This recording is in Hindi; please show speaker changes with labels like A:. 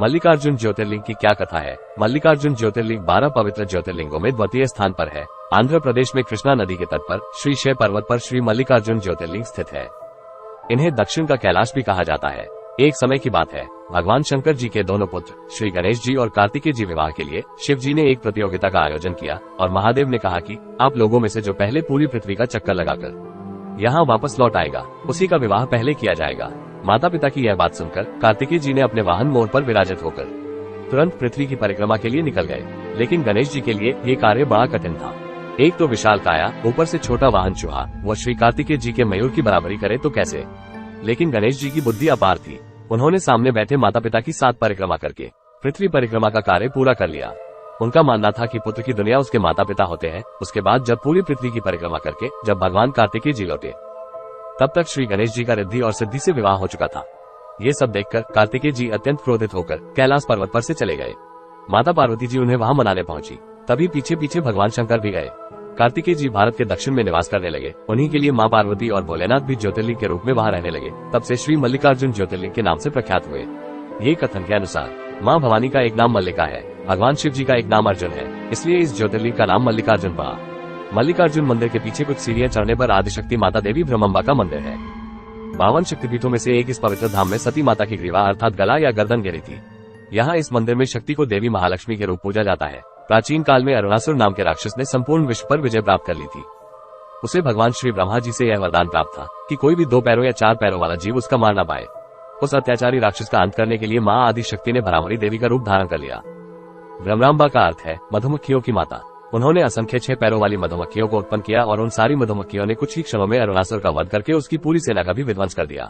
A: मल्लिकार्जुन ज्योतिर्लिंग की क्या कथा है। मल्लिकार्जुन ज्योतिर्लिंग 12 पवित्र ज्योतिर्लिंगों में द्वितीय स्थान पर है। आंध्र प्रदेश में कृष्णा नदी के तट पर श्री शैव पर्वत पर श्री मल्लिकार्जुन ज्योतिर्लिंग स्थित है। इन्हें दक्षिण का कैलाश भी कहा जाता है। एक समय की बात है, भगवान शंकर जी के दोनों पुत्र श्री गणेश जी और कार्तिकेय जी विवाह के लिए शिव जी ने एक प्रतियोगिता का आयोजन किया और महादेव ने कहा कि आप लोगों में से जो पहले पूरी पृथ्वी का चक्कर लगाकर यहाँ वापस लौट आएगा, उसी का विवाह पहले किया जाएगा। माता पिता की यह बात सुनकर कार्तिकेय जी ने अपने वाहन मोर पर विराजित होकर तुरंत पृथ्वी की परिक्रमा के लिए निकल गए। लेकिन गणेश जी के लिए ये कार्य बड़ा कठिन था। एक तो विशाल काया, ऊपर से छोटा वाहन चूहा, वो श्री कार्तिकेय जी के मयूर की बराबरी करे तो कैसे। लेकिन गणेश जी की बुद्धि अपार थी। उन्होंने सामने बैठे माता पिता की 7 परिक्रमा करके पृथ्वी परिक्रमा का कार्य पूरा कर लिया। उनका मानना था कि पुत्र की दुनिया उसके माता पिता होते हैं। उसके बाद जब पूरी पृथ्वी की परिक्रमा करके जब भगवान कार्तिकेय जी लौटे, तब तक श्री गणेश जी का रिद्धि और सिद्धि से विवाह हो चुका था। ये सब देखकर कार्तिकेय जी अत्यंत क्रोधित होकर कैलाश पर्वत पर से चले गए। माता पार्वती जी उन्हें वहां मनाने पहुंची। तभी पीछे पीछे भगवान शंकर भी गए। कार्तिकेय जी भारत के दक्षिण में निवास करने लगे। उन्हीं के लिए माँ पार्वती और भोलेनाथ भी ज्योतिर्लिंग के रूप में वहां रहने लगे। तब से श्री मल्लिकार्जुन ज्योतिर्लिंग के नाम से प्रख्यात हुए। ये कथन के अनुसार माँ भवानी का एक नाम मल्लिका है, भगवान शिव जी का एक नाम अर्जुन है, इसलिए इस ज्योतिर्लिंग का नाम मल्लिकार्जुन पड़ा। मल्लिकार्जुन मंदिर के पीछे कुछ सीढ़ियां चढ़ने पर आदिशक्ति माता देवी ब्रह्मंबा का मंदिर है। 52 शक्तिपीठों में से एक इस पवित्र धाम में सती माता की ग्रीवा अर्थात गला या गर्दन गिरी थी। यहाँ इस मंदिर में शक्ति को देवी महालक्ष्मी के रूप पूजा जाता है। प्राचीन काल में अरुणासुर नाम के राक्षस ने संपूर्ण विश्व पर विजय प्राप्त कर ली थी। उसे भगवान श्री ब्रह्मा जी से यह वरदान प्राप्त था कि कोई भी 2 पैरों या 4 पैरों वाला जीव उसका मार न पाए। उस अत्याचारी राक्षस का अंत करने के लिए माँ आदिशक्ति ने भरामरी देवी का रूप धारण कर लिया। ब्रह्मरांबा का अर्थ है मधुमक्खियों की माता। उन्होंने असंख्य 6 पैरों वाली मधुमक्खियों को उत्पन्न किया और उन सारी मधुमक्खियों ने कुछ ही क्षणों में अरुणासुर का वध करके उसकी पूरी सेना का भी विध्वंस कर दिया।